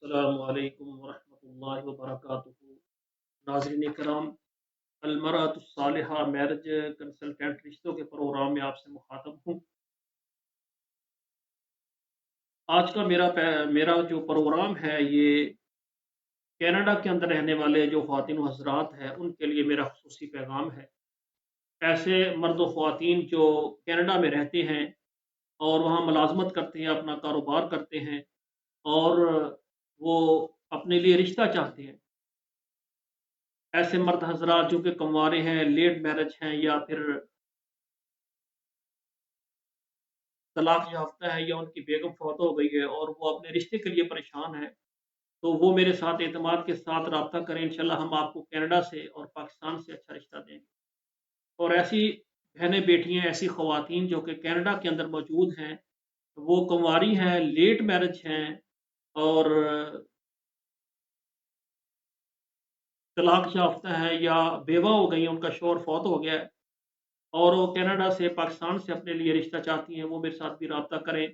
अस्सलामु अलैकुम वरहमतुल्लाहि वबरकातुहू। नाज़रीन कराम, अलमरअतुस्सालिहा मैरिज कंसल्टेंट रिश्तों के प्रोग्राम में आपसे मुखातब हूँ। आज का मेरा जो प्रोग्राम है ये कनाडा के अंदर रहने वाले जो ख़वातीन व हज़रात हैं उनके लिए मेरा ख़ुसूसी पैगाम है। ऐसे मर्द व ख़वातीन जो कनाडा में रहते हैं और वहाँ मुलाज़मत करते हैं, अपना कारोबार करते हैं और वो अपने लिए रिश्ता चाहते हैं। ऐसे मर्द हज़रात जो कि कंवारे हैं, लेट मैरिज हैं या फिर तलाक याफ़्ता है या उनकी बेगम फ़ौत हो गई है और वो अपने रिश्ते के लिए परेशान हैं, तो वो मेरे साथ एतमाद के साथ राब्ता करें। इंशाअल्लाह हम आपको कनाडा से और पाकिस्तान से अच्छा रिश्ता देंगे। और ऐसी बहनें-बेटियाँ, ऐसी ख़वातीन जो कि कनाडा के अंदर मौजूद हैं, वो कंवारी हैं, लेट मैरिज हैं और तलाक याफ़्ता हैं या बेवा हो गई हैं, उनका शौहर फ़ौत हो गया है और वो कनाडा से, पाकिस्तान से अपने लिए रिश्ता चाहती हैं, वो मेरे साथ भी राब्ता करें।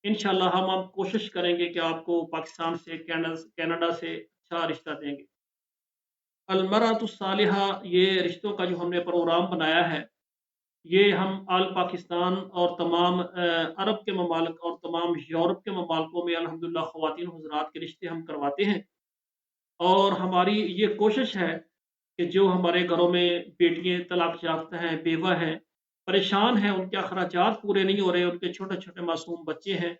इंशाअल्लाह हम आप कोशिश करेंगे कि आपको पाकिस्तान से, कनाडा से अच्छा रिश्ता देंगे। अलमरअतुस्सालिहा ये रिश्तों का जो हमने प्रोग्राम बनाया है, ये हम आल पाकिस्तान और तमाम अरब के ममालिक और तमाम यूरोप के ममालिकों में अल्हम्दुलिल्लाह ख़वातीन हज़रात के रिश्ते हम करवाते हैं। और हमारी ये कोशिश है कि जो हमारे घरों में बेटियाँ तलाक याफ़्ता हैं, बेवा हैं, परेशान हैं, उनके अख़राजात पूरे नहीं हो रहे, उनके छोटे-छोटे मासूम बच्चे हैं,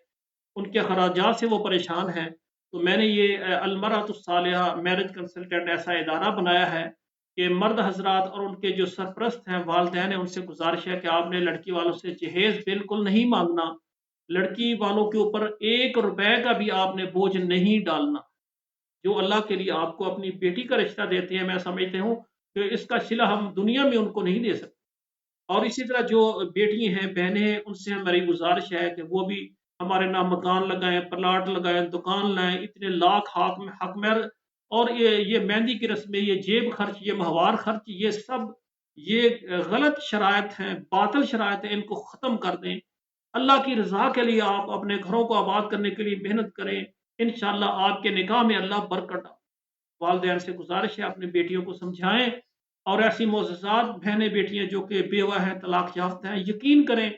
उनके अख़राजात से वो परेशान हैं। तो मैंने ये अलमरअतुस्सालिहा मैरिज कंसल्टेंट ऐसा इदारा बनाया है कि मर्द हज़रात और उनके जो सरपरस्त हैं, वालिदैन हैं, उनसे गुज़ारिश है कि आपने लड़की वालों से जहेज़ बिल्कुल नहीं माँगना। लड़की वालों के ऊपर ₹1 का भी आपने बोझ नहीं डालना। जो अल्लाह के लिए आपको अपनी बेटी का रिश्ता देते हैं, मैं समझती हूँ कि इसका सिला हम दुनिया में उनको नहीं दे सकते। और इसी तरह जो बेटी हैं, बहनें हैं, उनसे हमारी गुज़ारिश है कि वो भी हमारे नाम मकान लगाएँ, प्लॉट लगाएँ, दुकान लाएँ, इतने लाख हक़ महर और ये मेहंदी की रस्में, ये जेब खर्च, ये माहवार खर्च, ये सब ये गलत शराइत हैं, बातिल शराइत हैं, इनको ख़त्म कर दें। अल्लाह की रज़ा के लिए आप अपने घरों को आबाद करने के लिए मेहनत करें। इंशाअल्लाह आपके निकाह में अल्लाह बरकत डाले। वालिदैन से गुज़ारिश है अपनी बेटियों को समझाएँ और ऐसी मोअज़्ज़ज़ात बहनें-बेटियाँ जो कि बेवा हैं, तलाक याफ़्ता हैं, यकीन करें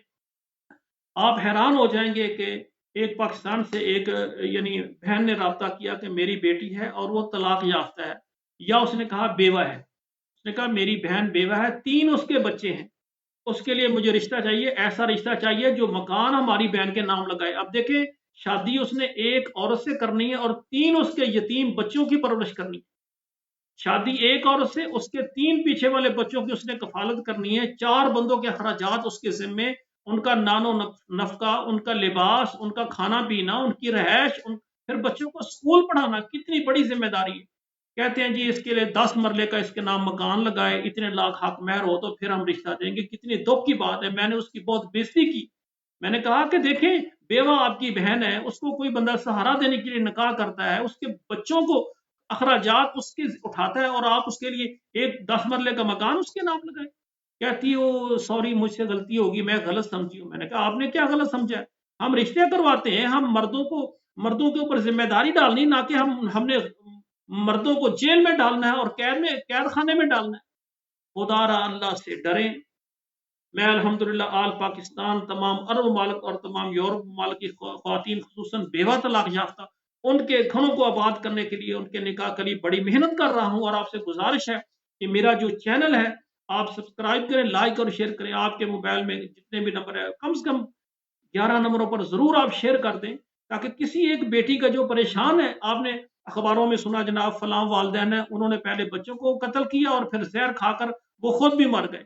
आप हैरान हो जाएँगे कि एक पाकिस्तान से एक यानी बहन ने राब्ता किया कि मेरी बेटी है और वो तलाक याफ़्ता है या उसने कहा बेवा है। उसने कहा मेरी बहन बेवा है, 3 उसके बच्चे हैं। उसके लिए मुझे रिश्ता चाहिए, ऐसा रिश्ता चाहिए जो मकान हमारी बहन के नाम लगाए। अब देखें, शादी उसने एक औरत से करनी है और 3 उसके यतीम बच्चों की परवरिश करनी है। शादी एक औरत से, उसके 3 पीछे वाले बच्चों की उसने कफ़ालत करनी है, 4 बंदों के अख़राजात उसके ज़िम्मे, उनका नानो नफ़्क़ा, उनका लिबास, उनका खाना-पीना, उनकी रिहाइश, फिर बच्चों को स्कूल पढ़ाना, कितनी बड़ी ज़िम्मेदारी है। कहते हैं जी इसके लिए 10 मरले का इसके नाम मकान लगाए, इतने लाख हक़ महर हो तो फिर हम रिश्ता देंगे। कितनी दुःख की बात है, मैंने उसकी बहुत बेइज़्ज़ती की। मैंने कहा कि देखें, बेवा आपकी बहन है, उसको कोई बंदा सहारा देने के लिए निकाह करता है, उसके बच्चों को अखराजात उसके उठाता है और आप उसके लिए एक 10 मरले का मकान उसके नाम लगाएँ। कहती हो सॉरी मुझसे गलती होगी, मैं गलत समझी हूँ। मैंने कहा आपने क्या गलत समझा है? हम रिश्ते करवाते हैं, हम मर्दों के ऊपर ज़िम्मेदारी डालनी, ना कि हमने मर्दों को जेल में डालना है और कैद खाने में डालना है। खुदारा अल्लाह से डरें। मैं अल्हम्दुलिल्लाह आल पाकिस्तान, तमाम अरब ममालिक और तमाम यूरोप ममालिक की ख़वातीन ख़ुसूसन बेवा तलाक याफ़्ता, उनके घरों को आबाद करने के लिए, उनके निकाह के लिए बड़ी मेहनत कर रहा हूँ और आपसे गुज़ारिश है कि मेरा जो चैनल है, आप सब्सक्राइब करें, लाइक और शेयर करें। आपके मोबाइल में जितने भी नंबर है, कम से कम 11 नंबरों पर ज़रूर आप शेयर कर दें, ताकि किसी एक बेटी का जो परेशान है, आपने अखबारों में सुना जनाब फलाँ वालिदैन हैं, उन्होंने पहले बच्चों को कत्ल किया और फिर ज़हर खाकर वो खुद भी मर गए।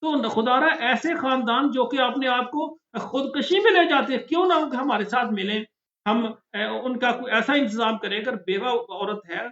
तो खुदारा ऐसे खानदान जो कि अपने आप को खुदकशी में ले जाते हैं, क्यों ना हमारे साथ मिलें। हम उनका कोई ऐसा इंतज़ाम करें, अगर बेवा औरत है,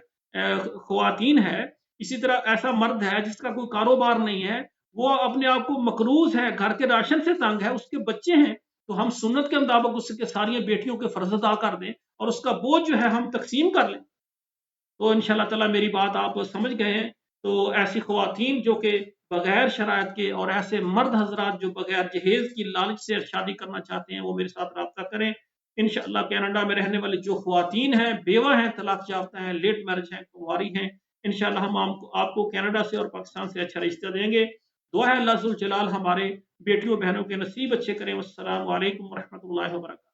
ख़वातीन है, इसी तरह ऐसा मर्द है जिसका कोई कारोबार नहीं है, वो अपने आप को मकरूज़ है, घर के राशन से तंग है, उसके बच्चे हैं, तो हम सुन्नत के मुताबिक उसके सारी बेटियों के फ़र्ज़ अदा कर दें और उसका बोझ जो है हम तक़सीम कर लें। तो इंशाअल्लाह ताला मेरी बात आप समझ गए हैं। तो ऐसी ख़वातीन जो कि बग़ैर शराइत के और ऐसे मर्द हज़रात जो बग़ैर जहेज़ की लालच से शादी करना चाहते हैं, वो मेरे साथ राब्ता करें। इंशाअल्लाह कनाडा में रहने वाली जो ख्वातीन हैं, बेवा हैं, तलाक याफ्ता हैं, लेट मैरिज हैं, कुंवारी हैं, इंशाअल्लाह हम आपको कनाडा से और पाकिस्तान से अच्छा रिश्ता देंगे। दुआ है अल्लाह ज़ुल जलाल हमारे बेटियों बहनों के नसीब अच्छे करें। वस्सलामु अलैकुम व रहमतुल्लाहि व बरकातहू।